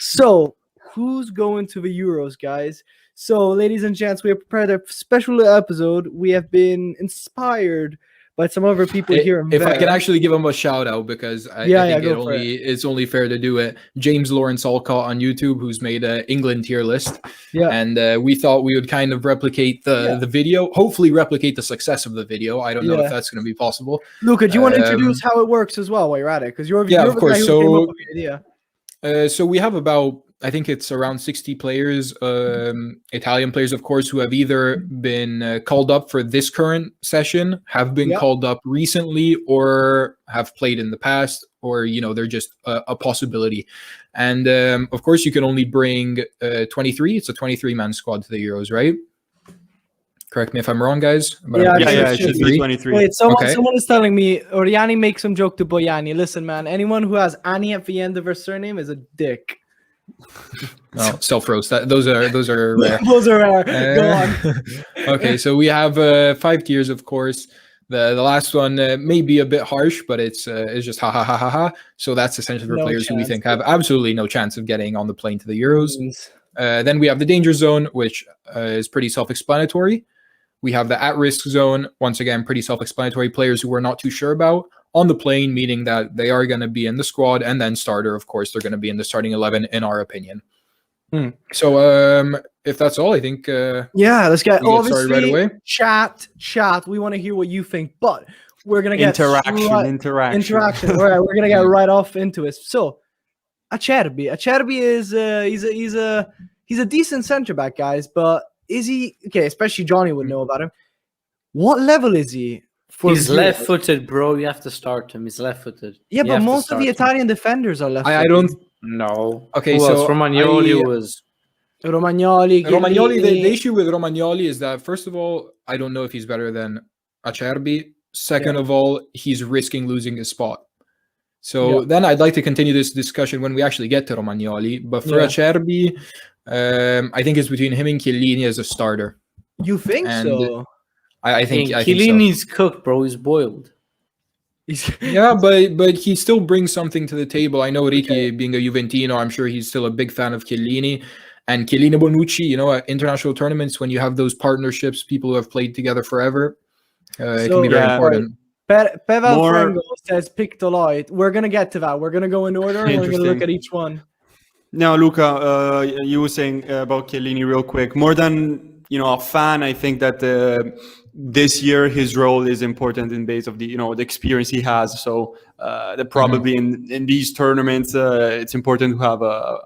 So, who's going to the Euros, guys? So, ladies and gents, we have prepared a special episode. We have been inspired by some other people here and If there. I can actually give him a shout out, because I think it's only fair to do it. James Lawrence Alcott on YouTube, who's made an England tier list. Yeah. And we thought we would kind of replicate the video, hopefully replicate the success of the video. I don't know if that's going to be possible. Luca, do you want to introduce how it works as well while you're at it? Because you're of course. Guy who came up with the idea. So we have about, I think it's around 60 players, Italian players, of course, who have either been called up for this current session, have been called up recently, or have played in the past, or, they're just a possibility. And, of course, you can only bring 23. It's a 23-man squad to the Euros, right? Correct me if I'm wrong, guys. It should be 23. Wait, someone is telling me, Oriani makes some joke to Boyani. Listen, man, anyone who has Ani at the end of their surname is a dick. No, self-roast. Those are rare. Those are rare. Go on. Okay, so we have 5 tiers, of course. The last one may be a bit harsh, but it's just ha ha ha ha ha. So that's essentially for players who we think have absolutely no chance of getting on the plane to the Euros. Then we have the danger zone, which is pretty self-explanatory. We have the at-risk zone, once again, pretty self-explanatory. Players who we're not too sure about on the plane, meaning that they are going to be in the squad, and then starter, of course, they're going to be in the starting 11, in our opinion. So if that's all, I think let's get started right away. Chat. We want to hear what you think, but we're going to get interaction. All right, we're going to get right off into it. So, Acerbi is he's a decent center back, guys, but is he okay? Especially Johnny would know about him. What level is he? He's left-footed, bro. You have to start him. He's left-footed. Yeah, but most of the Italian defenders are left-footed. I don't know. Okay, so Romagnoli was. Romagnoli. The issue with Romagnoli is that, first of all, I don't know if he's better than Acerbi. Second of all, he's risking losing his spot. So then I'd like to continue this discussion when we actually get to Romagnoli. But for Acerbi, I think it's between him and Chiellini as a starter. You think so? I think Chiellini's cooked, bro. He's boiled. But he still brings something to the table. I know Ricky, being a Juventino, I'm sure he's still a big fan of Chiellini. And Chiellini Bonucci, at international tournaments, when you have those partnerships, people who have played together forever, it can be very important. Peval Frengo says pick Deloitte. We're going to get to that. We're going to go in order, and we're going to look at each one. Now, Luca, you were saying about Chiellini real quick. More than, a fan, I think that this year his role is important in base of the the experience he has. So that probably in these tournaments it's important to have a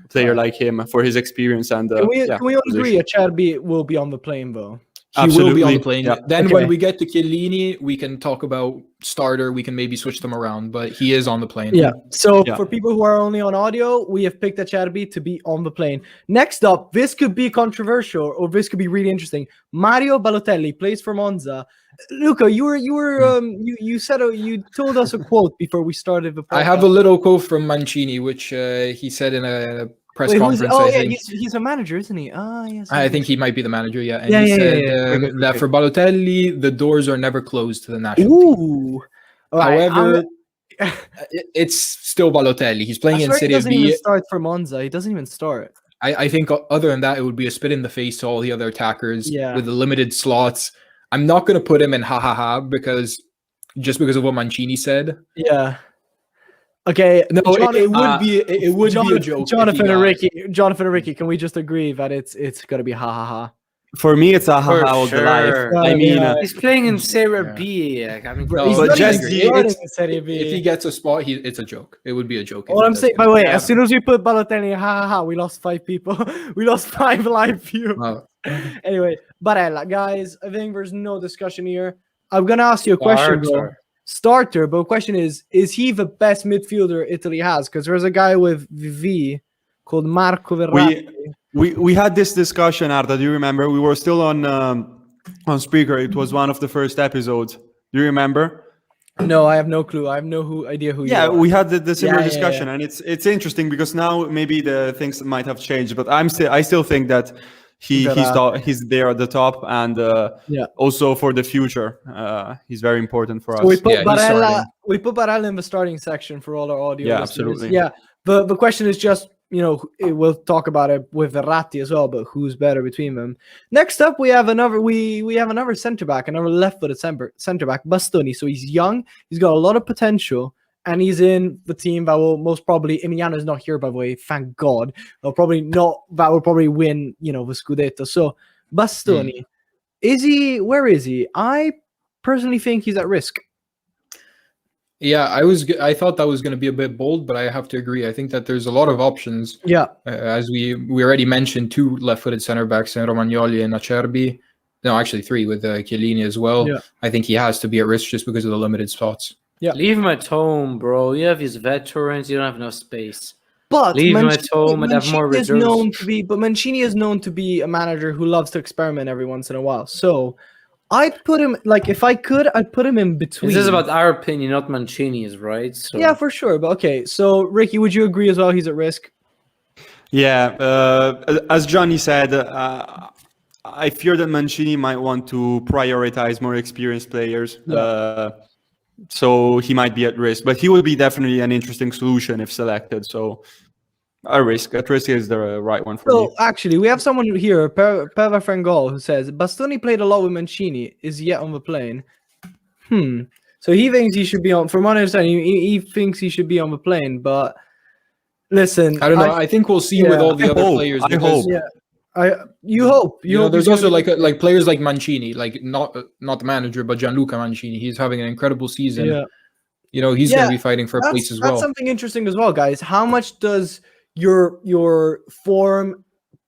player like him for his experience. And can we all agree Acerbi will be on the plane though? He will be on the plane. Yeah. Then when we get to Chiellini, we can talk about starter. We can maybe switch them around, but he is on the plane. Yeah. So for people who are only on audio, we have picked Acerbi to be on the plane. Next up, this could be controversial, or this could be really interesting. Mario Balotelli plays for Monza. Luca, you said you told us a quote before we started the podcast. I have a little quote from Mancini, which he said in a press conference. He's a manager, isn't he? Yes. I think he might be the manager. Yeah, and he said that for Balotelli, the doors are never closed to the national team. However, it's still Balotelli. He's playing in Serie B. He doesn't even start for Monza. He doesn't even start. I think other than that, it would be a spit in the face to all the other attackers with the limited slots. I'm not going to put him in because of what Mancini said. Yeah. Okay, no, it would be a joke. Jonathan and Ricky, can we just agree that it's gonna be ha ha ha? For me, it's a ha ha of the life. I mean, he's playing in Serie B. If he gets a spot, it's a joke. It would be a joke. What I'm saying, by the way, as soon as we put Balotelli, ha ha ha, we lost 5 people. We lost 5 live views. Wow. Anyway, Barella, guys, I think there's no discussion here. I'm gonna ask you a question, bro. Starter, but the question is he the best midfielder Italy has? Because there's a guy with V called Marco Verratti. We had this discussion, Arda. Do you remember? We were still on Spreaker. It was one of the first episodes. Do you remember? No, I have no clue. I have no idea who you are. We had the similar discussion, and it's interesting because now maybe the things might have changed, but I still think that he's there at the top, and also for the future, he's very important for us. We put Barella in the starting section for all our audio. Yeah, absolutely. Yeah, the question is just we'll talk about it with Verratti as well, but who's better between them? Next up, we have another center back, another left-footed center back, Bastoni. So he's young, he's got a lot of potential, and he's in the team that will most probably. Emiliano is not here, by the way. Thank God. That will probably win, the Scudetto. So Bastoni, where is he? I personally think he's at risk. Yeah, I thought that was going to be a bit bold, but I have to agree. I think that there's a lot of options. Yeah. As we already mentioned, 2 left-footed center backs, Romagnoli and Acerbi. No, actually 3 with Chiellini as well. Yeah. I think he has to be at risk just because of the limited spots. Yeah. Leave him at home, bro. You have his veterans. You don't have enough space. But leave him at home and have more reserves. Mancini is known to be a manager who loves to experiment every once in a while. So I'd put him, if I could, I'd put him in between. This is about our opinion, not Mancini's, right? So. Yeah, for sure. But okay, so Ricky, would you agree as well? He's at risk. Yeah, as Johnny said, I fear that Mancini might want to prioritize more experienced players. Yeah. So he might be at risk, but he would be definitely an interesting solution if selected. So at risk is the right one for me. So actually, we have someone here, Peva Frangol, who says Bastoni played a lot with Mancini. Is he yet on the plane? So he thinks he should be on. From my understanding, he thinks he should be on the plane. But listen, I don't know. I think we'll see with all the other players. I hope. Yeah. You hope. There's also like players like Mancini, like not the manager, but Gianluca Mancini. He's having an incredible season. Yeah. He's going to be fighting for a place as well. That's something interesting as well, guys. How much does your form,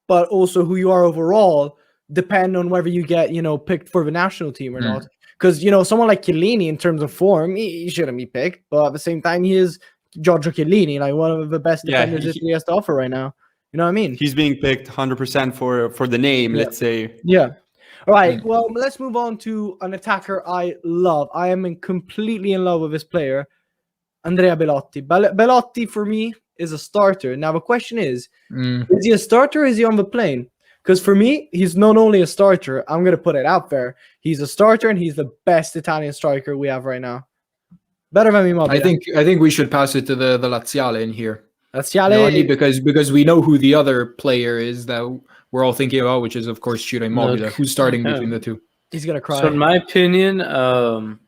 but also who you are overall, depend on whether you get picked for the national team or not? Because someone like Chiellini, in terms of form, he shouldn't be picked, but at the same time, he is Giorgio Chiellini, like one of the best defenders Italy has to offer right now. You know what I mean? He's being picked 100% for the name, let's say. Yeah. All right. Well, let's move on to an attacker I love. I am completely in love with this player, Andrea Belotti. Belotti, for me, is a starter. Now, the question is he a starter or is he on the plane? Because for me, he's not only a starter, I'm going to put it out there. He's a starter and he's the best Italian striker we have right now. Better than Immobile. I think we should pass it to the Laziale in here. Laziale, because we know who the other player is that we're all thinking about, which is of course Ciro Immobile. Who's starting between the two? He's gonna cry. So in my opinion,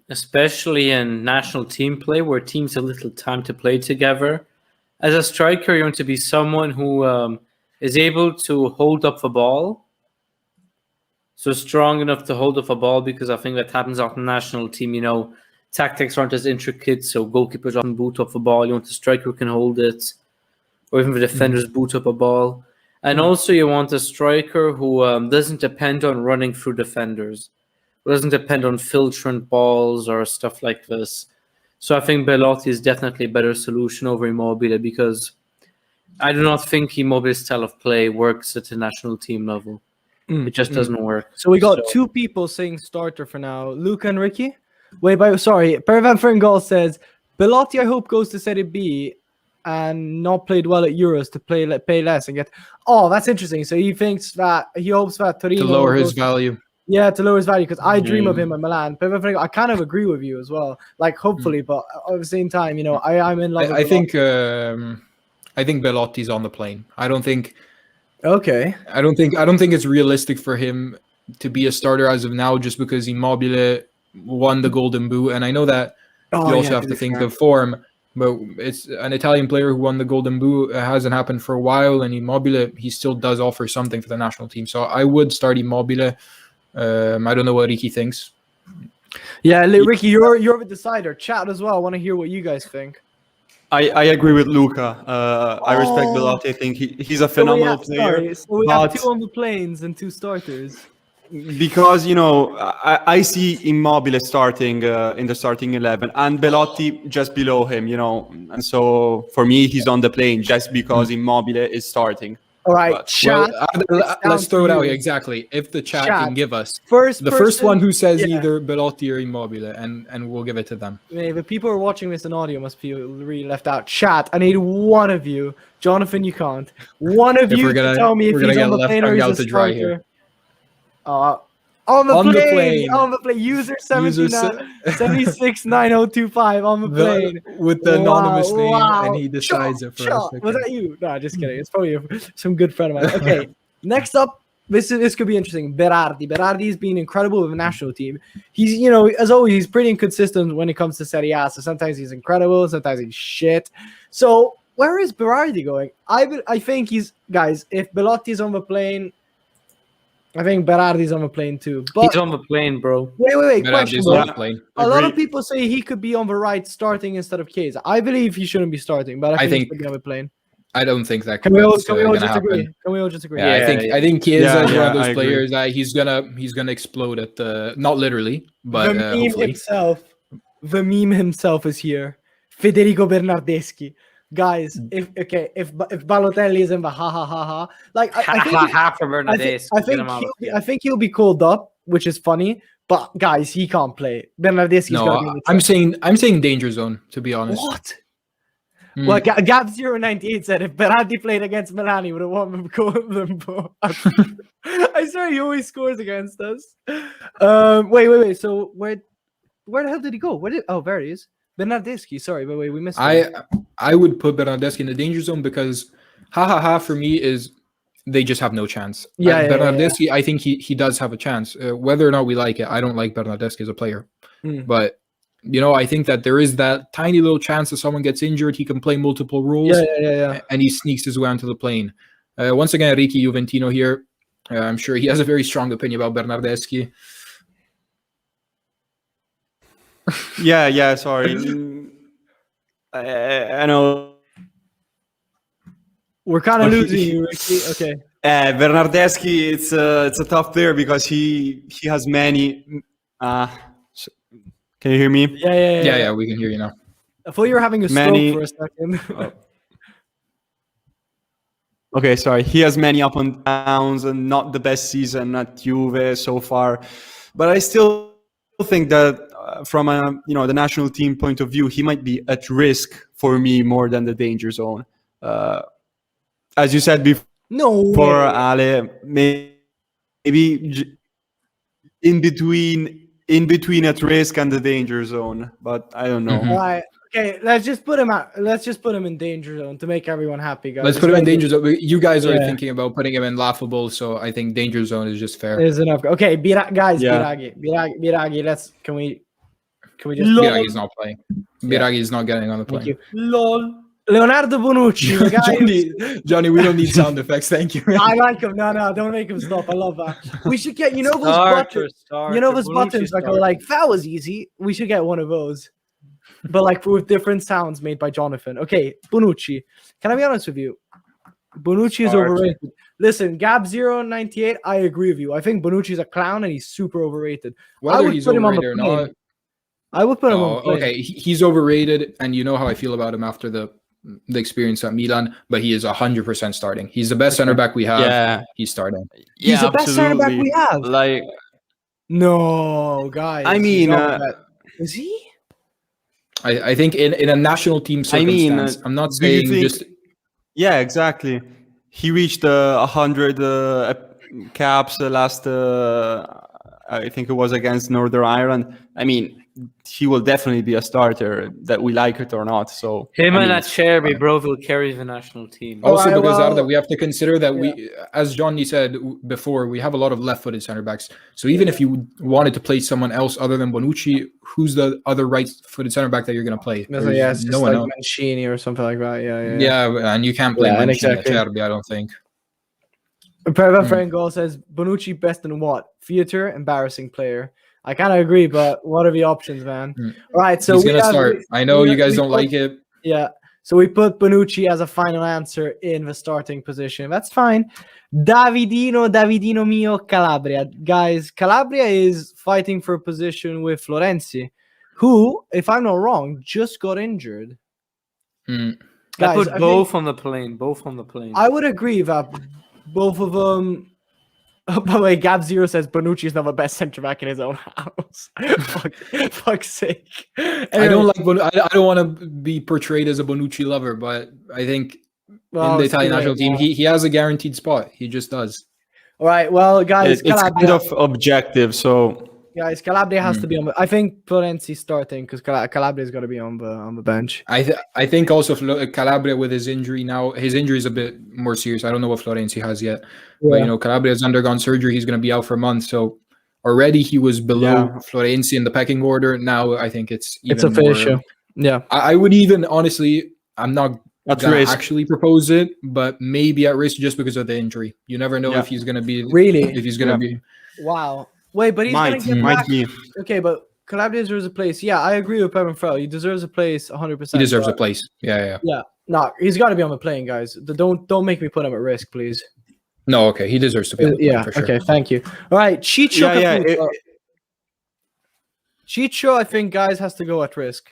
especially in national team play where teams have little time to play together, as a striker, you want to be someone who is able to hold up the ball. So strong enough to hold up a ball, because I think that happens on the national team. Tactics aren't as intricate, so goalkeepers often boot up the ball. You want a striker who can hold it, or even the defenders boot up a ball. And also you want a striker who doesn't depend on running through defenders, who doesn't depend on filtrant balls or stuff like this. So I think Belotti is definitely a better solution over Immobile, because I do not think Immobile's style of play works at the national team level. It just doesn't work. So we got two people saying starter for now, Luca and Ricky. Pervan Ferngol says, Belotti, I hope, goes to Serie B and not played well at Euros to pay less and get... Oh, that's interesting. So he hopes that Torino... To lower his value. Yeah, to lower his value, because I dream of him at Milan. I kind of agree with you as well. Like, hopefully, but at the same time, I'm in love with Belotti. I think Belotti's on the plane. I don't think... Okay. I don't think it's realistic for him to be a starter as of now, just because Immobile won the Golden Boot, and I know that you also have to think of form, but it's an Italian player who won the Golden Boot. It hasn't happened for a while, and Immobile, he still does offer something for the national team. So I would start Immobile. I don't know what Ricky thinks. Yeah, Ricky, you're the decider. Chat as well. I want to hear what you guys think. I agree with Luca. I respect Belotti. I think he's a phenomenal player. So we have two on the planes and two starters. Because I see Immobile starting in the starting 11 and Belotti just below him, and so for me he's on the plane just because Immobile is starting. All right, chat. Let's throw it out here. Exactly. If the chat can give us the first one who says either Belotti or Immobile, and we'll give it to them. The people who are watching this in audio must feel really left out. Chat, I need one of you. Jonathan, you can't. One of you to tell me if he's on the plane or he's a starter. On the On the plane. plane. On the plane. User User 769025 on the plane. With the anonymous name, Wow. and he decides it for us. Was that you? No, just kidding. It's probably some good friend of mine. Okay, next up, this could be interesting. Berardi. Berardi's been incredible with the national team. He's, as always, he's pretty inconsistent when it comes to Serie A. So sometimes he's incredible, sometimes he's shit. So where is Berardi going? I think guys, if Belotti's on the plane, I think Berardi's on the plane too. But he's on the plane, bro. Wait. Question. On the plane. A lot of people say he could be on the right starting instead of Chiesa. I believe he shouldn't be starting, but I think he should be on the plane. I don't think that can we all just agree? Can we all just agree? Yeah, I think Chiesa is one of those I players that he's gonna explode at the, not literally, but the meme himself is here. Federico Bernardeschi. Guys, if Balotelli is in the ha, like I think he'll be called up, which is funny. But guys, he can't play. Bernardeschi's gonna be in the team. I'm saying danger zone, to be honest. What? Well, Gab098 said if Berardi played against Milan, he would have won them both. I swear he always scores against us. Wait. So where the hell did he go? There he is. Bernardeschi. Sorry, but wait, we missed him. I would put Bernardeschi in the danger zone because for me is they just have no chance. Bernardeschi, I think he does have a chance. Whether or not we like it, I don't like Bernardeschi as a player. But I think that there is that tiny little chance that someone gets injured, he can play multiple roles, and he sneaks his way onto the plane. Once again, Ricky Juventino here. I'm sure he has a very strong opinion about Bernardeschi. Yeah, sorry. I know. We're kind of losing you, Ricky. Okay. Bernardeschi, it's a tough player because he has many. Can you hear me? Yeah, we can hear you now. I thought you were having a stroke for a second. Okay, sorry. He has many up and downs and not the best season at Juve so far. But I still think that from the national team point of view, he might be at risk for me more than the danger zone. As you said before, Ale, maybe in between at risk and the danger zone, but I don't know. All right. Okay, let's just put him in danger zone to make everyone happy, guys. Let's put him in danger zone. You guys are thinking about putting him in laughable, so I think danger zone is just fair. Is enough. Okay, Biraghi. Can we just Biraghi's not playing. Biraghi's not getting on the plane. Thank you. LOL. Leonardo Bonucci, guys. Johnny, we don't need sound effects. Thank you. I like him. No, don't make him stop. I love that. We should get, those buttons. Those buttons that go like, that was easy. We should get one of those. But like with different sounds made by Jonathan. Okay, Bonucci. Can I be honest with you? Bonucci is overrated. Listen, Gab098, I agree with you. I think Bonucci's a clown and he's super overrated. Whether he's overrated or not. I would put him on the plane. Okay, he's overrated, and you know how I feel about him after the experience at Milan, but he is 100% starting. He's the best center back we have. Yeah, he's starting. He's the best center back we have. Like, no, guys. I mean, is he? I think in a national team circumstance, I'm not saying just. Yeah, exactly. He reached 100 caps last. I think it was against Northern Ireland. I mean, he will definitely be a starter, that we like it or not. So him and Azzurri, bro, will carry the national team. Also, because Arda, we have to consider that we, as Johnny said before, we have a lot of left-footed center backs. So even if you wanted to play someone else other than Bonucci, who's the other right-footed center back that you're going to play? No one else. Mancini or something like that. Yeah, and you can't play Mancini Acerbi, I don't think. Preva Frangol says Bonucci best in what? Theater, embarrassing player. I kind of agree, but what are the options, man? All right, so he's gonna start. I know you guys don't like it. Yeah, so we put Bonucci as a final answer in the starting position. That's fine. Davidino mio, Calabria. Guys, Calabria is fighting for a position with Florenzi, who, if I'm not wrong, just got injured. Guys, I put both on the plane. I would agree that both of them. Oh, by the way, Gab0 says Bonucci is not the best centre back in his own house. Fuck's sake. Anyway. I don't like. I don't want to be portrayed as a Bonucci lover, but I think in the Italian national team, he has a guaranteed spot. He just does. All right, well, guys, It's kind of objective, so guys, Calabria has to be on. I think Florenzi's starting because Calabria's got to be on the bench. I think also Calabria with his injury now. His injury is a bit more serious. I don't know what Florenzi has yet, but Calabria has undergone surgery. He's going to be out for a month, so already he was below Florenzi in the pecking order. Now I think it's official. Yeah, I would even honestly, I'm not gonna actually propose it, but maybe at risk just because of the injury. You never know if he's going to be if he's going to be. Wow. Wait, but he's going to get back. Okay, but Calabria deserves a place. Yeah, I agree with Pepin Frel. He deserves a place 100%. He deserves a place. Yeah. No, he's got to be on the plane, guys. Don't make me put him at risk, please. No, okay. He deserves to be on the plane for sure. Okay, thank you. All right, Chicho Caputo. Chicho, I think, guys, has to go at risk.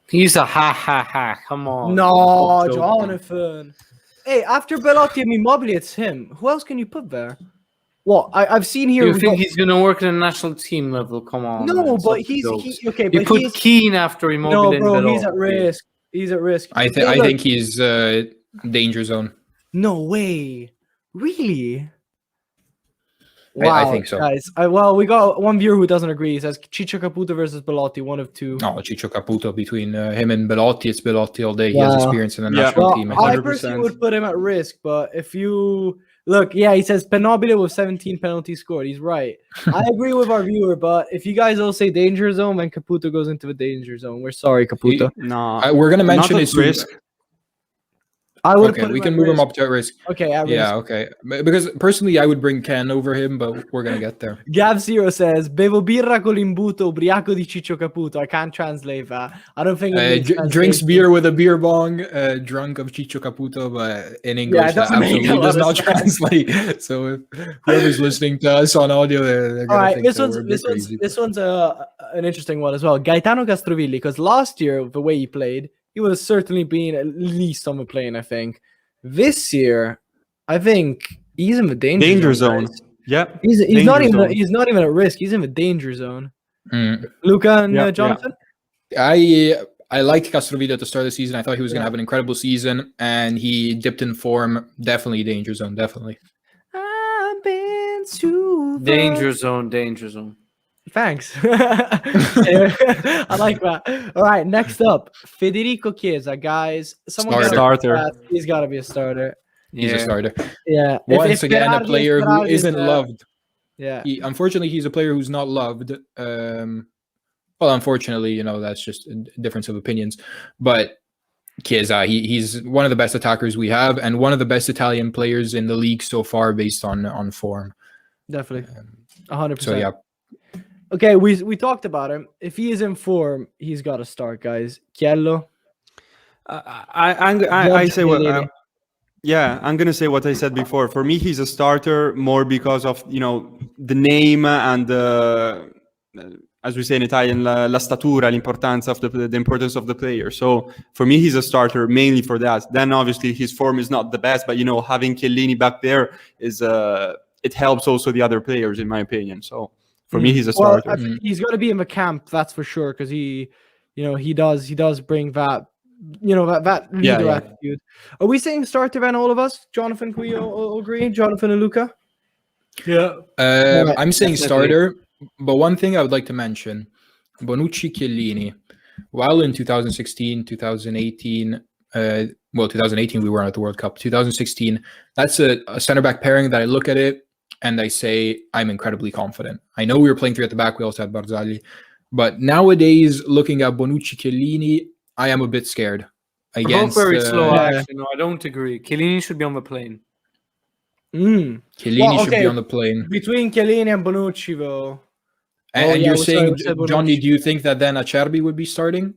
He's a ha. Come on. No, Jonathan. Hey, after Belotti and Immobile, it's him. Who else can you put there? Well, I've seen here. You think he's going to work at a national team level? Come on. No, man. But he's okay. But you put Keane after Immobile. No, bro, he's at risk. He's at risk. I think he's danger zone. No way. Really? Wow, I think so. Guys, well, we got one viewer who doesn't agree. He says Chicho Caputo versus Belotti, one of two. No, Chicho Caputo between him and Belotti. It's Belotti all day. He has experience in the national team. I personally would put him at risk, but if you look, he says Penobile with 17 penalties scored. He's right. I agree with our viewer, but if you guys all say danger zone, then Caputo goes into the danger zone. We're sorry, Caputo. We're gonna mention his risk. I would. Okay, we can move him up to at risk. Okay, at risk. Yeah, okay. Because personally, I would bring Ken over him, but we're gonna get there. Gav Zero says, "Bevo birra con l'imbuto ubriaco di Ciccio Caputo." I can't translate that. I don't think it drinks beer with a beer bong, drunk of Ciccio Caputo, but in English that absolutely does not translate. So if whoever's listening to us on audio, they're gonna think this one's an interesting one as well. Gaetano Castrovilli, because last year the way he played, he was certainly being at least on the plane, I think. This year, I think he's in the danger zone. Guys. Yeah, he's not even at risk. He's in the danger zone. Luca and Jonathan. I liked Castrovilli at the start of the season. I thought he was going to have an incredible season, and he dipped in form. Definitely danger zone. Definitely. I've been to danger zone. Thanks. I like that. All right, next up, Federico Chiesa, guys. Starter. He's got to be a starter. He's a starter. Yeah. Once again, a player who isn't loved. Yeah. Unfortunately, he's a player who's not loved. Well, unfortunately, that's just a difference of opinions. But Chiesa, he's one of the best attackers we have, and one of the best Italian players in the league so far, based on form. Definitely, 100%. So yeah. Okay, we talked about him. If he is in form, he's got to start, guys. Chiello. I'm gonna say what I said before. For me, he's a starter more because of the name and as we say in Italian, la statura, l'importanza of the importance of the player. So for me, he's a starter mainly for that. Then obviously his form is not the best, but having Chiellini back there is it helps also the other players, in my opinion. So. For me, he's a starter. He's going to be in the camp, that's for sure, because he does bring that, that leader attitude. Are we saying starter then, all of us? Jonathan, can we all agree? Jonathan and Luca? Yeah. I'm saying starter, but one thing I would like to mention, Bonucci, Chiellini, while in 2016, 2018, 2018 we weren't at the World Cup. 2016, that's a center-back pairing that I look at it, and I say, I'm incredibly confident. I know we were playing three at the back. We also had Barzagli. But nowadays, looking at Bonucci, Chiellini, I am a bit scared. Both very slow action. No, I don't agree. Chiellini should be on the plane. Chiellini should be on the plane. Between Chiellini and Bonucci, though. And you're saying, Johnny, do you think that then Acerbi would be starting?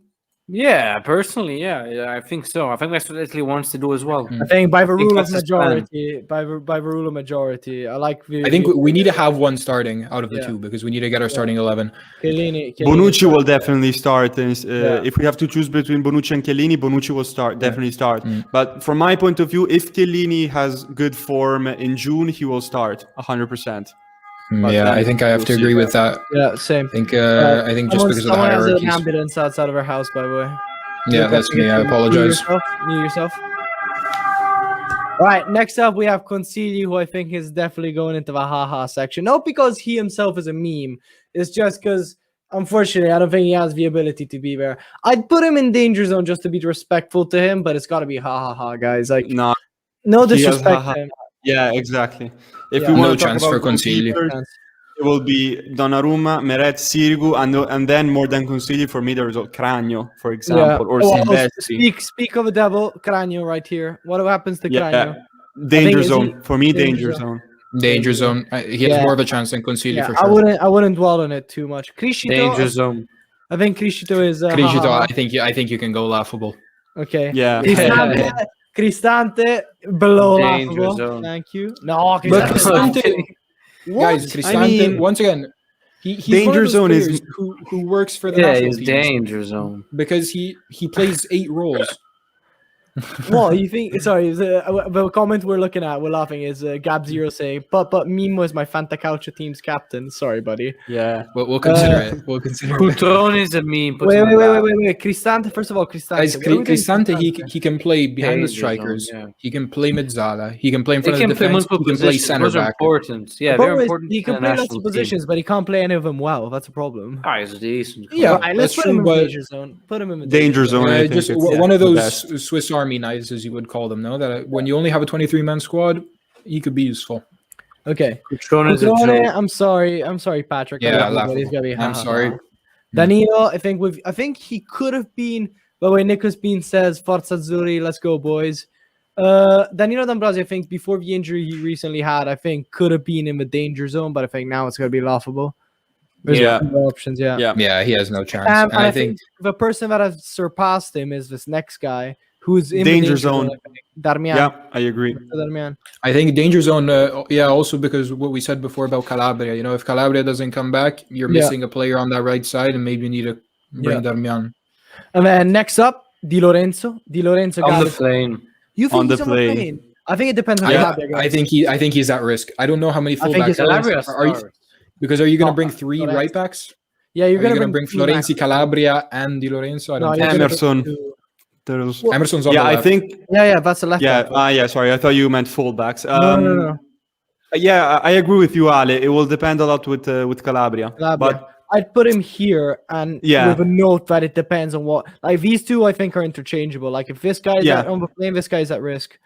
Yeah, personally, I think so. I think that's what Italy wants to do as well. I think by the rule of majority, by the rule of majority, I think we need to have one starting out of the two because we need to get our starting 11. Bonucci will definitely start. If we have to choose between Bonucci and Chiellini, Bonucci will definitely start. But from my point of view, if Chiellini has good form in June, he will start 100%. I think I have to agree with that. Yeah, same. I think just because of the hierarchy. Someone has an ambulance outside of our house, by the way. Yeah, that's me. I apologize. Mute yourself. All right, next up we have Consigli, who I think is definitely going into the haha section. Not because he himself is a meme, it's just because, unfortunately, I don't think he has the ability to be there. I'd put him in danger zone just to be respectful to him, but it's got to be ha, guys. Like, No, no he has disrespect haha. to him. Yeah, exactly. If Yeah. we No want to talk chance about for Consigli. goalkeepers, it will be Donnarumma, Meret, Sirigu, and then more than Consigli for me, there's Cragno, for example, or Well, Silvestri. speak of the devil, Cragno right here. What happens to Cragno? Danger is zone for me. danger Danger zone? zone. Danger zone. He has more of a chance than Consigli Yeah, for sure. I wouldn't dwell on it too much. Criscito, Danger zone. I think Criscito is Criscito, ha. I think you can go laughable. Okay. Yeah. Cristante below Danger laughable. zone. Thank you. No, But Cristante. Cristante, guys, Cristante, I mean, once again, he's danger one of those zone is- players who works for the Yeah, national he's team danger zone. because he plays 8 roles. What you think? Sorry, the comment we're looking at, we're laughing is Gab Zero saying, but Meme was my Fantacalcio team's captain. Sorry, buddy. Yeah. But we'll consider it. We'll consider it. Coutron is a meme. Put Wait. him back. Cristante, first of all, Cristante. Guys, What are we doing Cristante, Cristante? he can play behind the Danger zone, strikers. yeah. He can play mid-zala. He can play in He front of can the play defense. multiple He can play positions. center Those are back. important. Yeah, The very problem is important. he can in a play lots national of team. positions, but he can't play any of them well. That's a problem. Ah, he's decent. Yeah, Right, let's that's put him true, in but danger zone. Put him in the Danger zone. I think just it's one of the those best. Swiss Army knives, as you would call them, no? That when you only have a 23-man squad, he could be useful. Okay. Coutron is a Cutrone, joke. I'm sorry, Patrick. Yeah, I love you, but he's laughable. gonna be I'm sorry. Danilo, I think he could have been. By the way, Nicholas Bean says, "Forza Azzurri, let's go, boys." Danilo D'Ambrosio, I think before the injury he recently had, I think could have been in the danger zone, but I think now it's gonna be laughable. There's Yeah. no options, yeah. Yeah, he has no chance. And And I think the person that has surpassed him is this next guy who's in Danger the zone. I think. Darmian. Yeah, I agree. Darmian. I think danger zone. Also because what we said before about Calabria. You know, if Calabria doesn't come back, you're missing a player on that right side, and maybe you need to bring Darmian. And then next up, Di Lorenzo. Di Lorenzo On got the it. plane. You think On he's the on the plane. plane? I think it depends on Calabria. I think he's at risk. I don't know how many I think fullbacks he's Calabria are you, because are you going to bring No, 3 Lorenzo. right backs? Yeah, you're Are you gonna bring two Florenzi, backs. Calabria, and Di Lorenzo? I No, don't you're think gonna Emerson. bring two. There's, Emerson's on yeah, the I left. think. Yeah, that's the left. Yeah. back. Yeah. Sorry, I thought you meant fullbacks. No. Yeah, I agree with you, Ale. It will depend a lot with Calabria. But I'd put him here, and Yeah. with a note that it depends on what. Like these two, I think are interchangeable. Like if this guy's on the plane, this guy's at risk.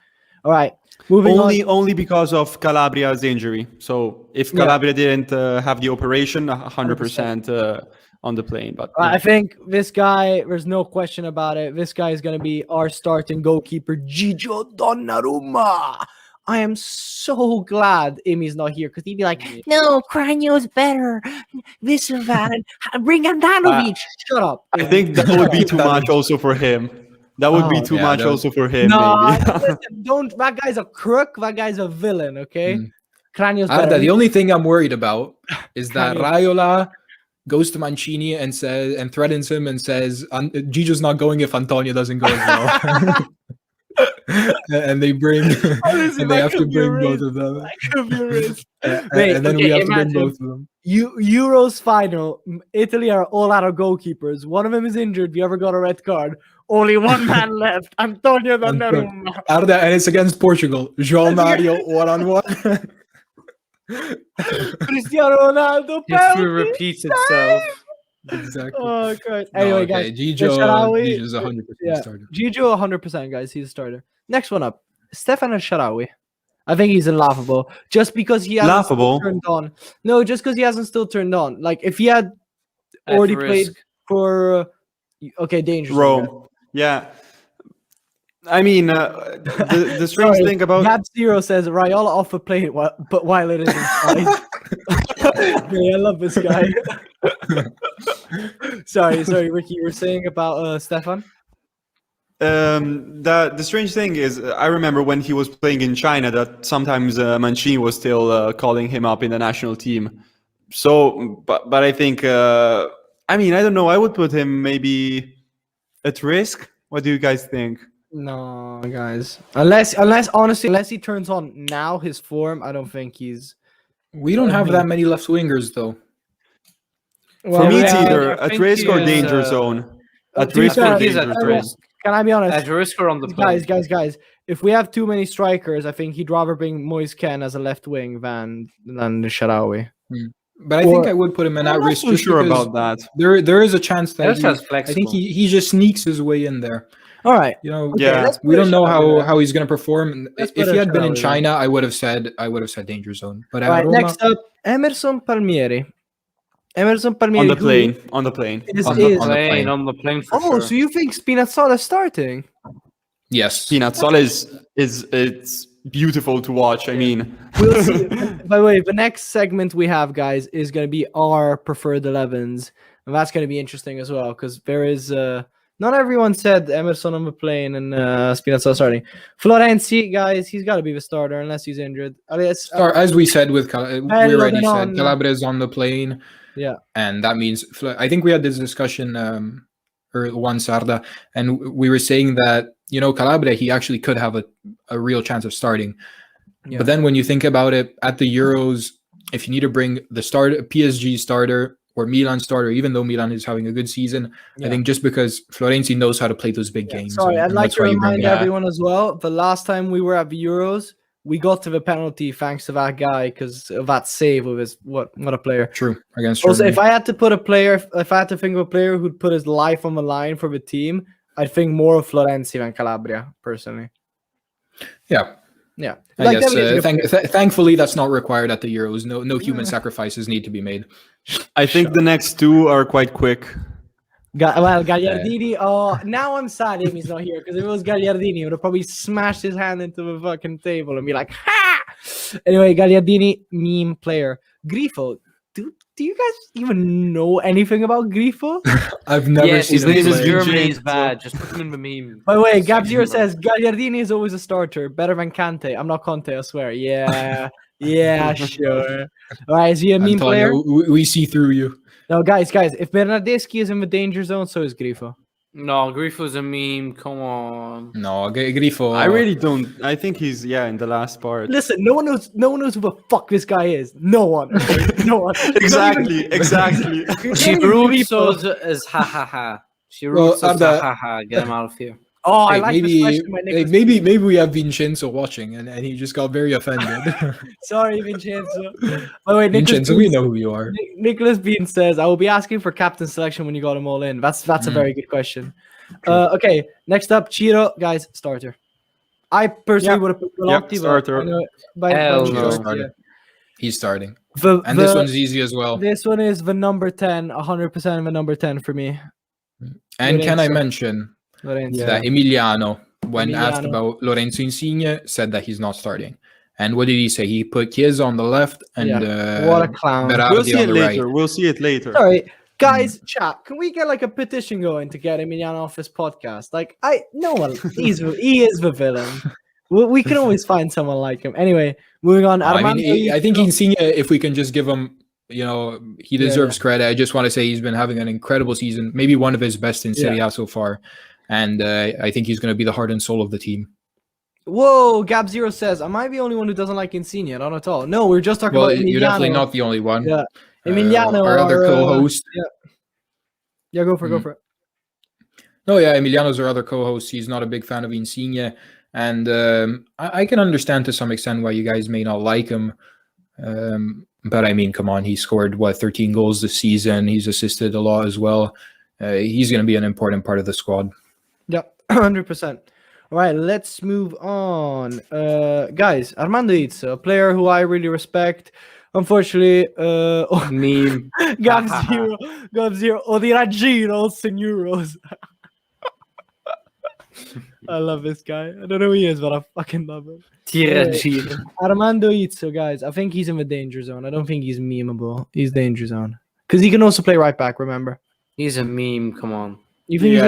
All right, moving on. only because of Calabria's injury. So if Calabria didn't have the operation, 100% on the plane. But I think this guy, there's no question about it. This guy is going to be our starting goalkeeper, Gigio Donnarumma. I am so glad Amy's not here because he'd be like, no, Cragno's better. This and that. And bring Andanovic. Shut up. I think that would be too much also for him. That would be too much also for him. No, maybe. listen, don't. That guy's a crook. That guy's a villain, okay? Cragno's Arda, better. the only thing I'm worried about is that Cragno. Raiola goes to Mancini and threatens him and says, Gigio's not going if Antonio doesn't go as well. And they bring and they have to bring both of them. Wait, And then we have to bring both of them. Euros final. Italy are all out of goalkeepers. One of them is injured. The other got a red card. Only one man left. Antonio Donnarumma. Arda, and it's against Portugal. João Mario 1-on-1. Cristiano Ronaldo. History penalty. repeats itself. Exactly. Oh god. Anyway, guys. Gigio's 100% starter. Gigio 100%, guys. He's a starter. Next one up. Stefan El Shaarawy. I think he's laughable. Just because he hasn't still turned on. No, just because he hasn't still turned on. Like if he had already played for dangerous. Rome. Yeah. I mean, the strange thing about Gab Zero says Raiola off a plane, but while it is inside. Okay, I love this guy. sorry, Ricky, you were saying about Stefan? The strange thing is, I remember when he was playing in China that sometimes Mancini was still calling him up in the national team. So, but I think, I mean, I don't know. I would put him maybe at risk. What do you guys think? No, guys. Unless he turns on now his form, I don't think he's. We don't have that many left wingers though. Well, For me, it's yeah, either I at think risk or he is, danger zone. At to be risk fair, or he's danger at zone. risk. Can I be honest? At risk or on the plane? Guys. if we have too many strikers, I think he'd rather bring Moise Kean as a left wing than the Sharawi. But I think I would put him in that risk. I'm not sure about that. There is a chance that I think he just sneaks his way in there. All right. We don't know how he's going to perform. If he had been in Sharawi, China, I would have said danger zone. But all right, Roma, next up, Emerson Palmieri. On the plane. On the plane. On the plane for sure. So you think Spinazzola is starting? yes. Spinazzola it's beautiful to watch. I mean, We'll see. By the way, the next segment we have, guys, is going to be our preferred 11s. And that's going to be interesting as well, because there is... not everyone said Emerson on the plane and Spinazzola starting. Florenzi, guys, he's got to be the starter unless he's injured. As we said with we already said, Calabria is on the plane. Yeah. And that means... I think we had this discussion one Sarda, and we were saying that, Calabria, he actually could have a real chance of starting. Yeah. But then when you think about it, at the Euros, if you need to bring the PSG starter or Milan starter, even though Milan is having a good season, I think just because Florenzi knows how to play those big games. Sorry, I'd like to remind everyone as well, the last time we were at the Euros, we got to the penalty thanks to that guy because of that save of his what a player. True, against also, Germany. if I had to think of a player who'd put his life on the line for the team, I'd think more of Florenzi than Calabria, personally. Yeah. I guess, thankfully, that's not required at the Euros. No human sacrifices need to be made. I think the next two are quite quick. Gagliardini. Oh, now I'm sad Amy's not here, because if it was Gagliardini, he would have probably smashed his hand into the fucking table and be like, ha! Anyway, Gagliardini, meme player. Grifo. Do you guys even know anything about Grifo? I've never seen him his play. Germany is bad. Just put him in the meme. By the way, Gabzir says Gagliardini is always a starter, better than Kante. I'm not Conte, I swear. Yeah, sure. All right, is he a meme player? We see through you. No, guys, if Bernardeschi is in the danger zone, so is Grifo. No, Grifo's a meme. Come on. No, Grifo. I really don't. I think he's in the last part. Listen, no one knows who the fuck this guy is. No one. No one. Exactly. Chiruzzo is ha ha ha. Chiruzzo is ha ha ha. Get him out of here. Oh, I like this question. Maybe we have Vincenzo watching, and he just got very offended. Sorry, Vincenzo. By the way, Vincenzo, we know who you are. Nicholas Bean says, "I will be asking for captain selection when you got them all in." That's a very good question. Okay, next up, Ciro, guys, starter. I personally would have put Belotti, starter. Hell no. He's starting. This one's easy as well. This one is the number 10, 100% of the number 10 for me. And can I mention that Emiliano, when asked about Lorenzo Insigne, said that he's not starting. And what did he say? He put Chiesa on the left and what a clown. We'll see it later. Right. We'll see it later. Sorry, guys, chat. Can we get like a petition going to get Emiliano off this podcast? Like, he is the villain. We can always find someone like him. Anyway, moving on. I think Insigne, if we can just give him, he deserves credit. I just want to say he's been having an incredible season, maybe one of his best in Serie A so far. And I think he's going to be the heart and soul of the team. Whoa, Gab Zero says, am I the only one who doesn't like Insigne? Not at all. No, we're just talking about Emiliano. You're definitely not the only one. Yeah. Emiliano, our other co-host. Yeah, go for it. No, yeah, Emiliano's our other co-host. He's not a big fan of Insigne. And I can understand to some extent why you guys may not like him. But I mean, come on, he scored, 13 goals this season. He's assisted a lot as well. He's going to be an important part of the squad. Yeah, 100%. All right, let's move on. Guys, Armando Izzo, a player who I really respect. Unfortunately, meme. Gab Zero. Oh, the Raggino, Euros. I love this guy. I don't know who he is, but I fucking love him. Tiragino. Armando Izzo, guys. I think he's in the danger zone. I don't think he's memeable. He's danger zone. Because he can also play right back, remember? He's a meme, come on. You think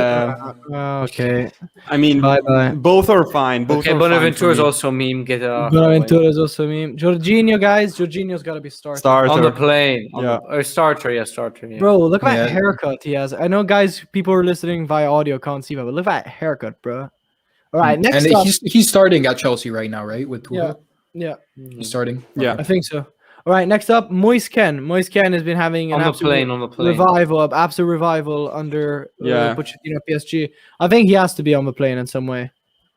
okay. I mean, bye. Both are fine. Bonaventura is also meme. Get it off. Bonaventura is also meme. Jorginho, guys. Jorginho's got to be starter. On the plane. Starter. Bro, look at that haircut he has. I know, guys, people who are listening via audio can't see that, but look at that haircut, bro. All right, next up. He's starting at Chelsea right now, right? With Tuchel? Yeah. He's starting? Yeah. I think so. All right, next up, Moise Kean. Moise Kean has been having an absolute revival under Pochettino PSG. I think he has to be on the plane in some way.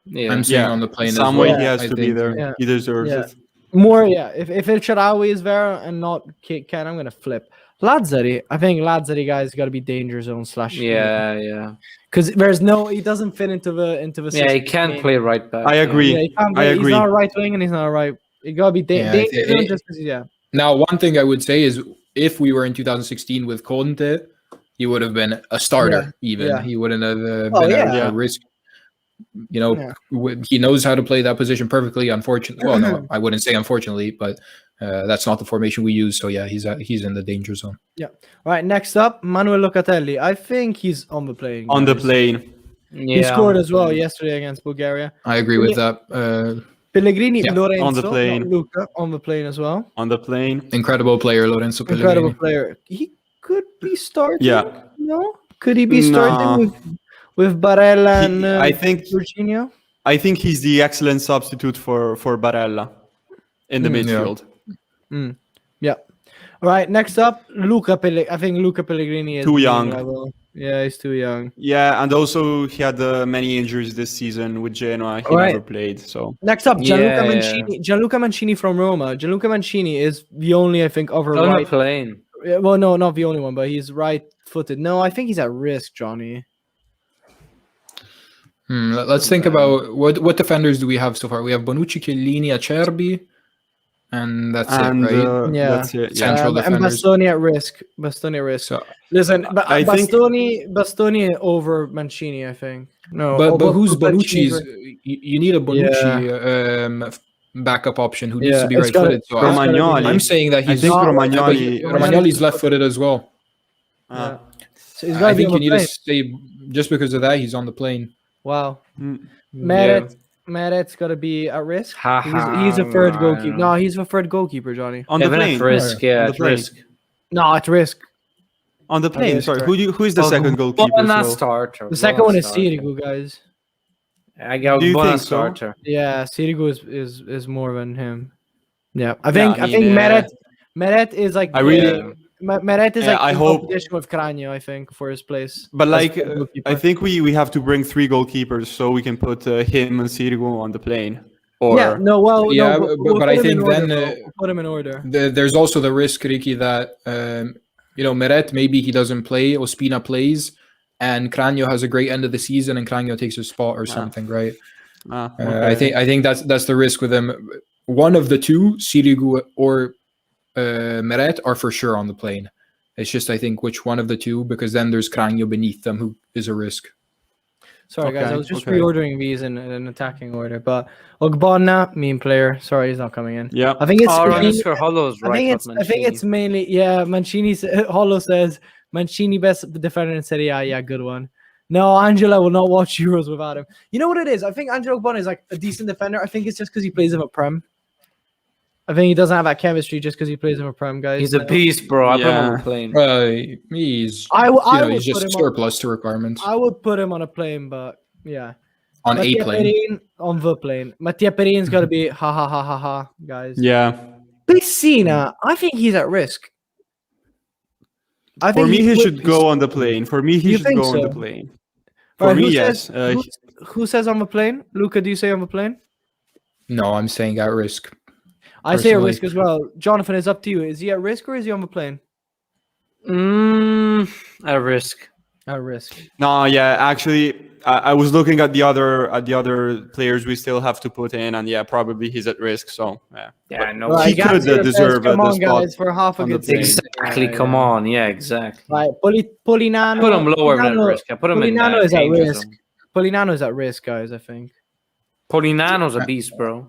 Yeah. I'm saying on the plane some as way well. he has I to be think. there. Yeah. He deserves Yeah. it. More, yeah. If El Shaarawy is there and not Ken, I'm gonna flip. Lazzari, I think Lazzari guys got to be danger zone / Yeah. because he doesn't fit into the Yeah, he system. can't play right back. I agree. Yeah, he can't I play. He's agree. not a right wing and he's not a right. He gotta be danger zone just because yeah. Now, one thing I would say is if we were in 2016 with Conte, he would have been a starter. He wouldn't have been a risk. He knows how to play that position perfectly. Unfortunately, well, no, I wouldn't say unfortunately, but that's not the formation we use. So yeah, he's in the danger zone. Yeah. All right. Next up, Manuel Locatelli. I think he's on the plane. On the plane. Yeah. He scored as well yesterday against Bulgaria. I agree with that. Pellegrini, Yeah, Lorenzo, on the plane. Luca on the plane as well. On the plane. Incredible player, Lorenzo Pellegrini. Incredible player. He could be starting. Yeah. No? Could he be starting with Barella and I think Jorginho? I think he's the excellent substitute for Barella in the midfield. Yeah. All right. Next up, Luca Pellegrini. I think Luca Pellegrini is Too young. level. Yeah, he's too young. Yeah, and also he had many injuries this season with Genoa. He never played. So next up, Gianluca Mancini. Gianluca Mancini from Roma. Gianluca Mancini is the only, I think, other on right. the plane. Well, no, not the only one, but he's right-footed. No, I think he's at risk, Johnny. Let's think about what defenders do we have so far. We have Bonucci, Chiellini, Acerbi, and that's it, right? That's it. Yeah. Central And defenders. Bastoni at risk. Bastoni at risk. So, Listen, but I think- Bastoni over Mancini, I think. No, but who's Bonucci's Bonucci's? You need a Bonucci backup option who needs to be it's gotta- right-footed. So Romagnoli. I'm saying that I he's think not- Romagnoli. Romagnoli's left-footed as well. Yeah. So he's I gotta be think on you the need to plane. stay just because of that. He's on the plane. Wow. Mm. Meret's got to be at risk. Ha, He's a third I goalkeeper. don't No, he's a third goalkeeper, Johnny. On the plane. Risk, On the at plane. risk. No, at risk. On the plane. risk, Sorry. sorry. Who is the second goalkeeper? Bona so- starter. The second one is Sirigu, guys. I got Do you Bona think so? starter. Yeah, Sirigu is more than him. Yeah, I Yeah, think Meret is like I really- Meret is Yeah, like I in hope- competition with Cragno, I think, for his place. But as like, third goalkeeper. I think we have to bring 3 goalkeepers so we can put him and Sirigu on the plane. Or yeah, no, well, Yeah, no, but I put him in think order, then, bro. We'll put him in order. There's also the risk, Ricky, that Meret, maybe he doesn't play, Ospina plays, and Cragno has a great end of the season, and Cragno takes his spot or something, right? okay. I think that's the risk with him. One of the two, Sirigu or Meret, are for sure on the plane. It's just I think which one of the two, because then there's Cragno beneath them, who is a risk. Sorry, guys, Okay, I was just okay. reordering these in an attacking order. But Ogbonna, mean player. Sorry, he's not coming in. Yeah. I think it's. Oscar Hollow's I right. think it's mainly Mancini. Hollow says Mancini best defender in Serie A. Yeah, good one. No, Angela will not watch Euros without him. You know what it is? I think Angelo Ogbonna is like a decent defender. I think it's just because he plays him a Prem. I think he doesn't have that chemistry just because he plays him a Prem, guys. He's a beast, bro. I put him on Yeah. the plane. He's would he's just put him surplus to requirements I would put him on a plane, but yeah. on a Mattia plane. Perin on the plane. Mattia Perin's got to be ha, guys. Yeah. Piscina, I think he's at risk. For me, he would should be- go on the plane. For me, he You should think go on so? the plane. All For right, me, who yes. says- who says on the plane? Luca, do you say on the plane? No, I'm saying at risk. I say at Personally. risk as well. Jonathan, it's up to you. Is he at risk or is he on the plane? At risk. At risk. No, yeah. Actually, I was looking at the other players we still have to put in, and yeah, probably he's at risk. So yeah. Yeah, I know. Right, He could Gazzetta says, deserve come the on, spot guys, for half a on the good plane. season. Exactly. Come on. Yeah, exactly. Right, Polinano. Put him lower than Polinano- risk. I put him in Polinano is at danger risk. zone. Polinano is at risk, guys, I think. Polinano's a beast, bro.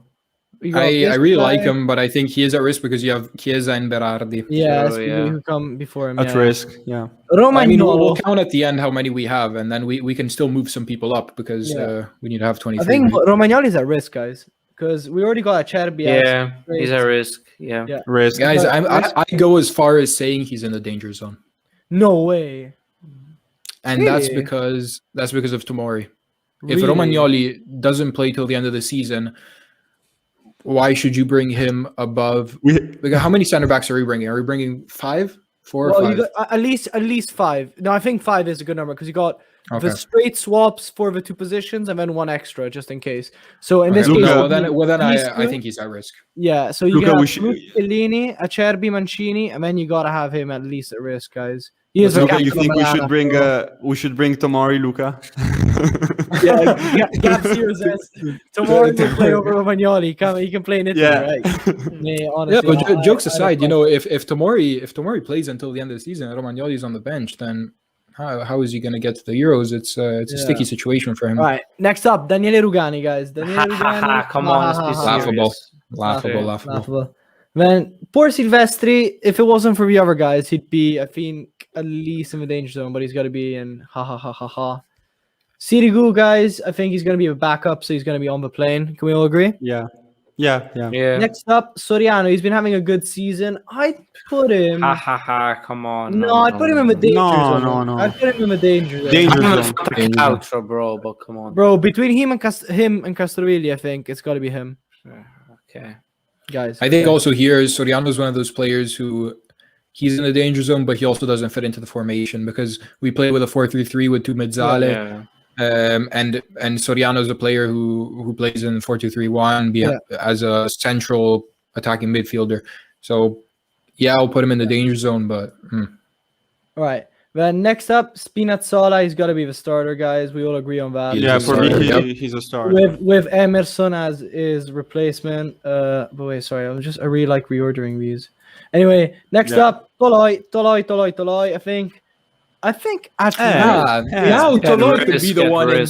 You got I this really guy. like him, but I think he is at risk because you have Chiesa and Berardi. Yeah, that's yeah. who come before him. At yeah. risk. Yeah. Romagnolo. I mean, we'll count at the end how many we have, and then we can still move some people up because Yeah. we need to have 23. I think right? Romagnoli's at risk, guys, because we already got Acerbi. Yeah, he's at risk. Yeah. Yeah. Risk. Guys, Risk- I go as far as saying he's in the danger zone, No way. and that's Really? because of Tomori. If Really? Romagnoli doesn't play till the end of the season, why should you bring him above? Like, how many center backs are we bringing? Are we bringing 5, 4, or Well, 5? you got at least 5. No, I think 5 is a good number because you got the straight swaps for the 2 positions and then 1 extra just in case. So in this Luca, case, well then these I two- think he's at risk. yeah. So you Luca, got we Chiellini, Acerbi, Mancini, and then you gotta have him at least at risk, guys. He is the Luca, you captain of think Milan we should bring Tomori, Luca? Yeah, Gab Sears says tomorrow he will play over Romagnoli. He can play in Italy, Yeah. right? Yeah, Yeah, honestly, but jokes I aside, don't you know, if Tomori plays until the end of the season and Romagnoli's on the bench, then how is he going to get to the Euros? It's a sticky situation for him. All right, next up, Daniele Rugani, guys. Daniele Rugani, Come on, let's be Laughable. Man, poor Silvestri. If it wasn't for the other guys, he'd be, I think, at least in the danger zone. But he's got to be in. Sirigu, guys. I think he's going to be a backup, so he's going to be on the plane. Can we all agree? Yeah. Next up, Soriano. He's been having a good season. I'd put him. Come on. No, I'd put him in the danger zone. No. I'd put him in the danger zone. Danger I'm zone. gonna outro, bro, but come on. Bro, between him and Castrovilli, I think it's got to be him. Okay. Guys. I think also here, Soriano's one of those players who he's in the danger zone, but he also doesn't fit into the formation because we play with a 4-3-3 with 2 mezzale. Yeah. And Soriano's a player who plays in 4-2-3-1 as a central attacking midfielder. So yeah, I'll put him in the danger zone, but all right. Then next up, Spinazzola. He's got to be the starter, guys. We all agree on that. Yeah, for me, he's a star. With Emerson as his replacement. But wait, sorry, I really like reordering these. Anyway, next up, Toloi. I think actually Toloi could be the one.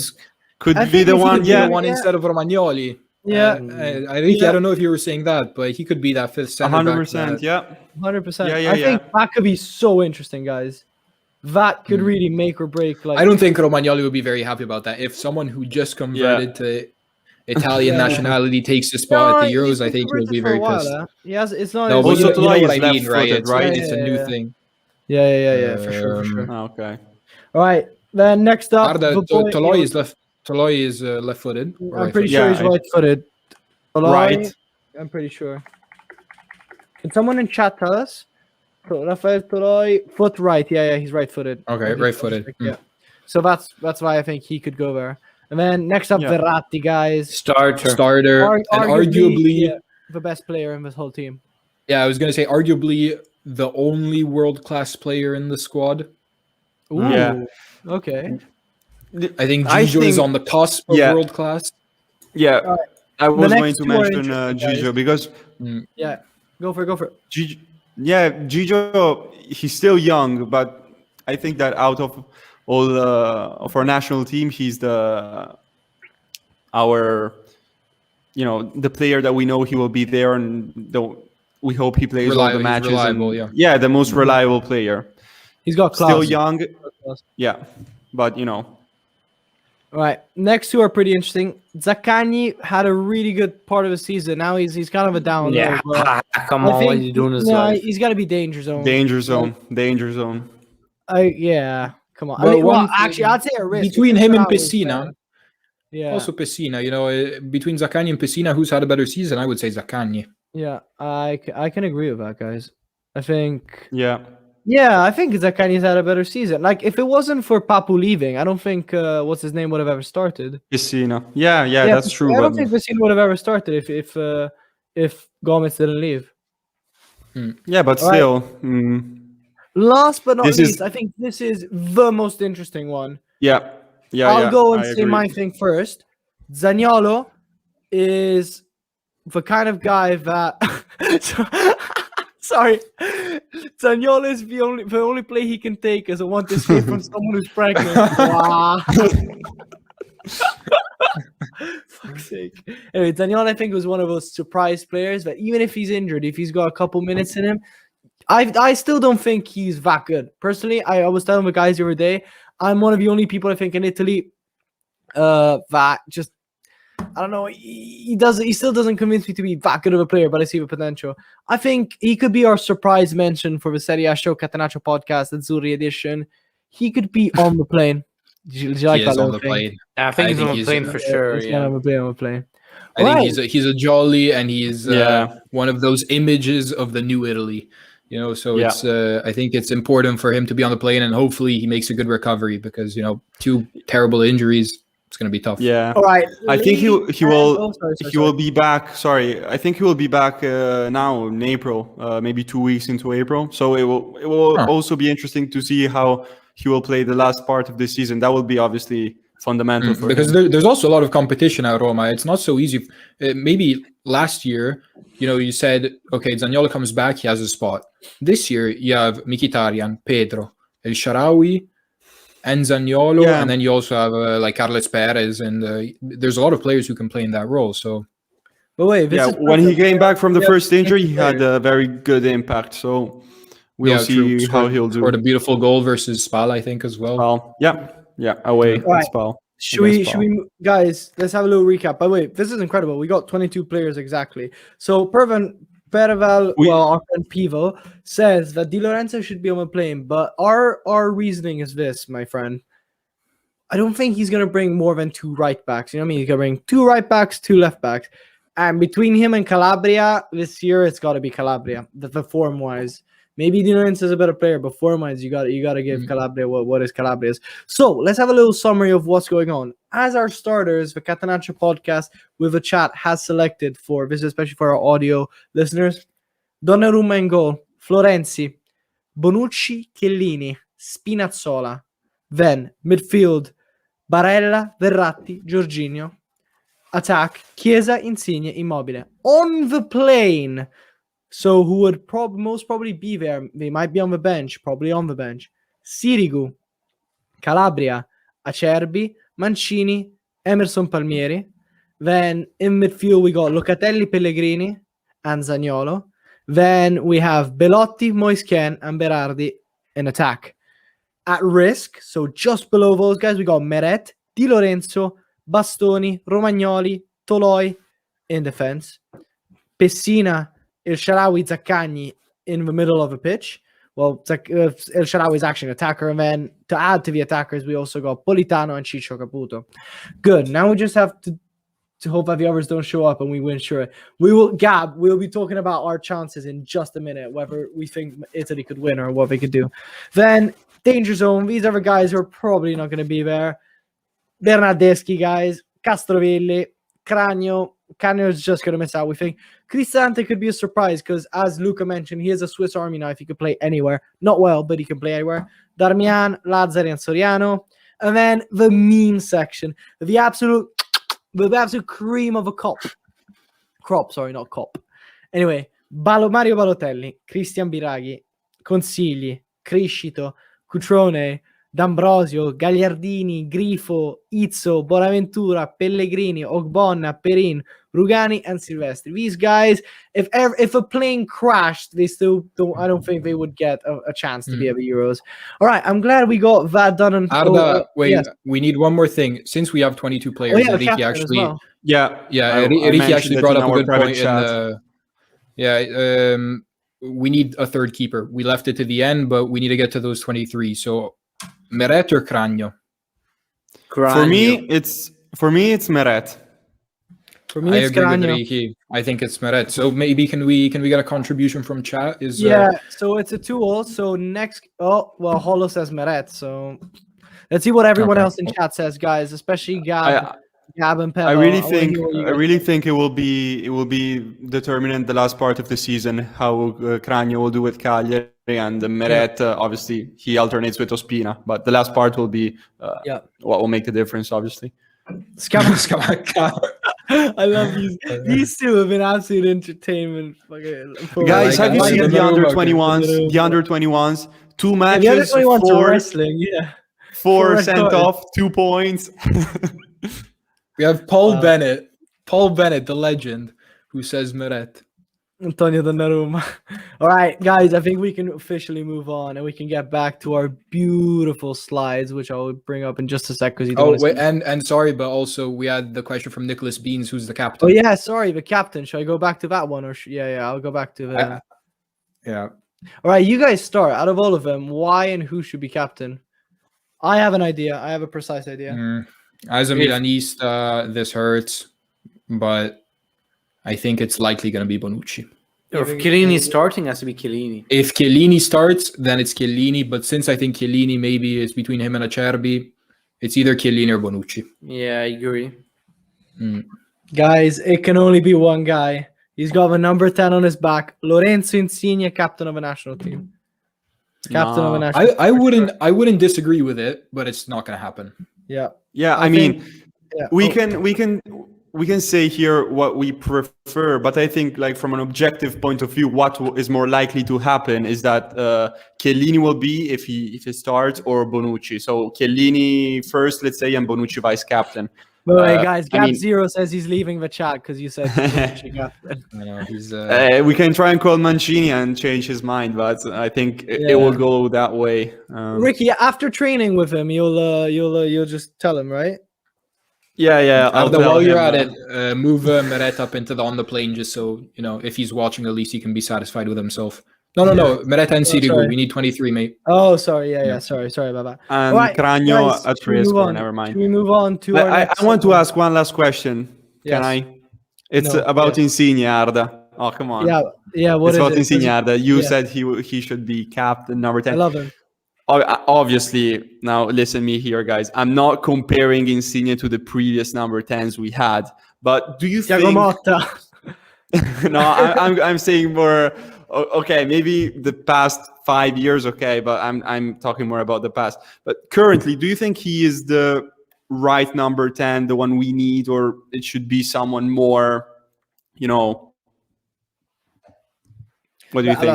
Could be the one. Yeah, one instead of Romagnoli. Yeah, I don't know if you were saying that, but he could be that 5th center. 100%. Yeah, 100%. I think that could be so interesting, guys. That could really make or break. Like, I don't think Romagnoli would be very happy about that. If someone who just converted to Italian nationality takes the spot at the Euros, I think he'll be very pissed. Yes, it's not. No, but you know what I mean, right? Right? It's a new thing. Yeah, for sure. Okay. All right. Then next up, Toloi is left. Toloi is left-footed. I'm pretty sure he's right-footed. Right. I'm pretty sure. Can someone in chat tell us? Rafael Toloi, foot right. Yeah, he's right-footed. Okay, right-footed. Yeah. So that's why I think he could go there. And then next up, Verratti, guys. Starter, and arguably the best player in this whole team. Yeah, I was gonna say arguably the only world-class player in the squad. Ooh. Yeah. Okay. I think Gigio is on the cusp of world-class. Yeah. I was going to mention Gigio because go for it. Gigio, he's still young, but I think that out of all of our national team, he's our the player that we know he will be there, and we hope he plays all the matches. Reliable, the most reliable player. He's got class. Still young. Yeah, but All right, next two are pretty interesting. Zaccagni had a really good part of the season. Now he's kind of a down. Yeah, come on, what are you doing this life? He's got to be danger zone. Danger zone. Come on. Well, actually, I'd say a risk between him and Pessina. Yeah. Also Pessina, between Zaccagni and Pessina, who's had a better season? I would say Zaccagni. Yeah, I can agree with that, guys. I think. Yeah, I think Zaccagni's had a better season. Like, if it wasn't for Papu leaving, I don't think what's his name would have ever started. Pessina. Yeah, that's true. I don't think Pessina would have ever started if Gomez didn't leave. Yeah, but still. Last but not least, I think this is the most interesting one. Yeah. I'll go and say my thing first. Zaniolo is the kind of guy that. Sorry, Zaniolo is the only play he can take is a one to escape from someone who's pregnant. Wow. Fuck's sake. Anyway, Zaniolo, I think, was one of those surprise players that even if he's injured, if he's got a couple minutes in him, I still don't think he's that good. Personally, I was telling the guys the other day, I'm one of the only people I think in Italy that just. I don't know. He still doesn't convince me to be that good of a player, but I see the potential. I think he could be our surprise mention for the Serie A show, Catenaccio podcast, Azzurri edition. He could be on the plane. Did you like that on the plane? Yeah, I think he's on the plane for sure. He's on the plane. I think he's a jolly, and he's one of those images of the new Italy. So it's I think it's important for him to be on the plane, and hopefully he makes a good recovery because 2 terrible injuries. It's going to be tough. Yeah. All right. I think he will he will sorry. be back. Sorry, I think he will be back now in April, maybe 2 weeks into April. So it will also be interesting to see how he will play the last part of this season. That will be obviously fundamental for because him. there's also a lot of competition at Roma. It's not so easy. Maybe last year, you said, okay, Zaniolo comes back, he has a spot. This year, you have Mkhitaryan, Pedro, El Shaarawy, and Zaniolo, and then you also have like Carles Perez, and there's a lot of players who can play in that role. So, but wait, when he came back from the first injury, he had a very good impact. So we'll see how he'll do. Scored a beautiful goal versus Spal, I think, as well. Away at right. Spal. Should we, guys? Let's have a little recap. By the way, this is incredible. We got 22 players exactly. So Perval, our friend Pivo says that Di Lorenzo should be on the plane, but our reasoning is this, my friend. I don't think he's gonna bring more than 2 right backs. You know what I mean? He's gonna bring 2 right backs, 2 left backs, and between him and Calabria this year, it's got to be Calabria. The form wise. Maybe Di Lorenzo is a better player, but form-wise, you got to give Calabria what is Calabria's. So let's have a little summary of what's going on. As our starters, the Catenaccio podcast with a chat has selected for this, especially for our audio listeners: Donnarumma in goal, Florenzi, Bonucci, Chiellini, Spinazzola. Then midfield: Barella, Verratti, Jorginho. Attack: Chiesa, Insigne, Immobile. On the plane. So who would most probably be there? They might be on the bench, probably on the bench. Sirigu, Calabria, Acerbi, Mancini, Emerson Palmieri. Then in midfield we got Locatelli, Pellegrini, and Zaniolo. Then we have Belotti, Moisken, and Berardi in attack. At risk, so just below those guys, we got Meret, Di Lorenzo, Bastoni, Romagnoli, Toloi in defense. Pessina, El Shaarawy, Zaccagni in the middle of the pitch. Well, El Shaarawy is actually an attacker. And then to add to the attackers, we also got Politano and Ciccio Caputo. Good. Now we just have to hope that the others don't show up and we win. Sure. We'll be talking about our chances in just a minute, whether we think Italy could win or what they could do. Then danger zone. These are the guys who are probably not going to be there. Bernardeschi, guys. Castrovilli. Cragno is just going to miss out, we think. Cristante could be a surprise because, as Luca mentioned, he is a Swiss Army knife. He could play anywhere. Not well, but he can play anywhere. Darmian, Lazzari, and Soriano. And then the meme section. The absolute cream of a crop. Sorry, not cop. Anyway, Mario Balotelli, Christian Biraghi, Consigli, Criscito, Cutrone, D'Ambrosio, Gagliardini, Grifo, Izzo, Bonaventura, Pellegrini, Ogbonna, Perin, Rugani, and Silvestri. These guys, if a plane crashed, they still don't. I don't think they would get a chance to be at the Euros. All right, I'm glad we got that done. Arda, we need one more thing. Since we have 22 players, Ricky actually, Ricky actually brought up a good point we need a third keeper. We left it to the end, but we need to get to those 23. So, Meret or Cragno? For me, it's Meret. For me, it's agree Cragno. with Ricky. I think it's Meret. So maybe can we get a contribution from chat? So it's a 2-2. So next, Holo says Meret. So let's see what everyone else in chat says, guys. Especially Gab and Pella. I really think it will be determinant the last part of the season how Cragno will do with Cagliari, and Meret obviously he alternates with Ospina, but the last part will be what will make the difference, obviously. Scamacca. I love these. These two have been absolute entertainment. Guys, have you seen the under 21s? The under 21s, 2 matches, the under 21s are wrestling. 4 sent off, 2 points. We have Paul Bennett, the legend, who says Meret. Antonio Donnarumma. All right, guys, I think we can officially move on and we can get back to our beautiful slides, which I'll bring up in just a sec. And sorry, but also we had the question from Nicholas Beans, who's the captain. Oh yeah, sorry, the captain. Should I go back to that one, or I'll go back to the. All right, you guys start. Out of all of them, why and who should be captain? I have an idea. I have a precise idea. As a Milanista, this hurts, but I think it's likely going to be Bonucci. If Chiellini's starting, it has to be Chiellini. If Chiellini starts, then it's Chiellini. But since I think Chiellini maybe is between him and Acerbi, it's either Chiellini or Bonucci. Yeah, I agree. Guys, it can only be one guy. He's got the number 10 on his back. Lorenzo Insigne, captain of a national team. Captain of a national team. I wouldn't disagree with it, but it's not going to happen. Yeah. Yeah, I mean, we can say here what we prefer, but I think like from an objective point of view, what is more likely to happen is that Chiellini will be if he starts, or Bonucci. So Chiellini first, let's say, and Bonucci vice captain. But hey guys, Gap0 says he's leaving the chat because you said Bonucci captain. I know he's. We can try and call Mancini and change his mind, but I think it will go that way. Ricky, after training with him, you'll just tell him, right? Yeah. While you're at it, move Meret up on the plane, just so if he's watching, at least he can be satisfied with himself. No. Meret and Sirigu. We need 23, mate. Oh, sorry. Yeah. Sorry about that. And Cragno at risk, or never mind. Should we move on to our I want to ask one last question. Yes. Can I? It's about Insigne, Arda. Oh, come on. Yeah. What it's is about it? Insigne, Arda. You said he should be captain, number 10. I love him. Obviously, now listen me here, guys. I'm not comparing Insigne to the previous number 10s we had, but do you think? Motta. No, I'm saying more. Okay, maybe the past 5 years, okay, but I'm talking more about the past. But currently, do you think he is the right number 10, the one we need, or it should be someone more, What do you think?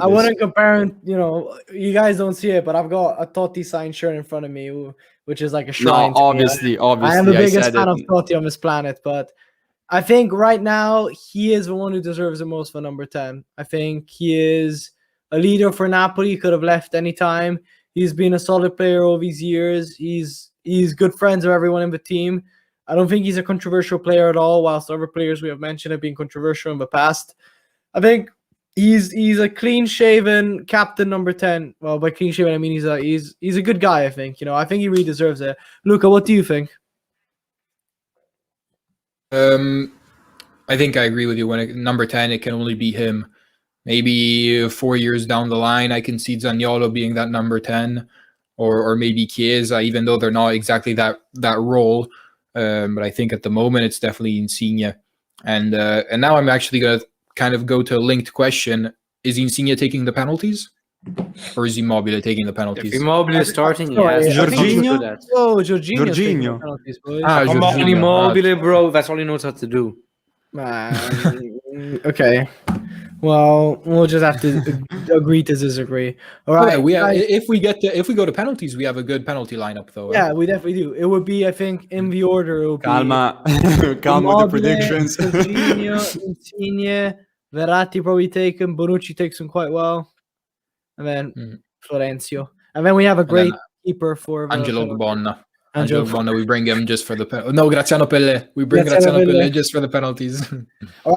I wouldn't compare him. You guys don't see it, but I've got a Totti signed shirt in front of me, which is like a shrine. No, obviously. I am the biggest fan of Totti on this planet, but I think right now he is the one who deserves the most for number 10. I think he is a leader for Napoli. He could have left any time. He's been a solid player all these years. He's good friends with everyone in the team. I don't think he's a controversial player at all, whilst other players we have mentioned have been controversial in the past. I think he's a clean-shaven captain number 10. Well, by clean-shaven I mean he's a good guy. I think I think he really deserves it. Luca, what do you think? I think I agree with you. When number 10, it can only be him. Maybe 4 years down the line, I can see Zaniolo being that number 10, or maybe Chiesa, even though they're not exactly that role. But I think at the moment it's definitely Insigne. And now I'm actually gonna kind of go to a linked question: is Insigne taking the penalties, or is Immobile taking the penalties? If Immobile is starting, Jorginho. Oh, Jorginho. Jorginho. Immobile, bro. That's all he knows how to do. Okay. Well, we'll just have to agree to disagree. All right. If we go to penalties, we have a good penalty lineup, though. Yeah, we definitely do. It would be, I think, in the order. It would be Calma with the predictions. Insigne, Verratti probably taken. Bonucci takes him quite well, and then Florencio, and then we have a great keeper for Angelo Gbonna. Angelo Gbonna, we bring him just for the no Graziano Pelle. We bring Graziano Pelle just for the penalties. All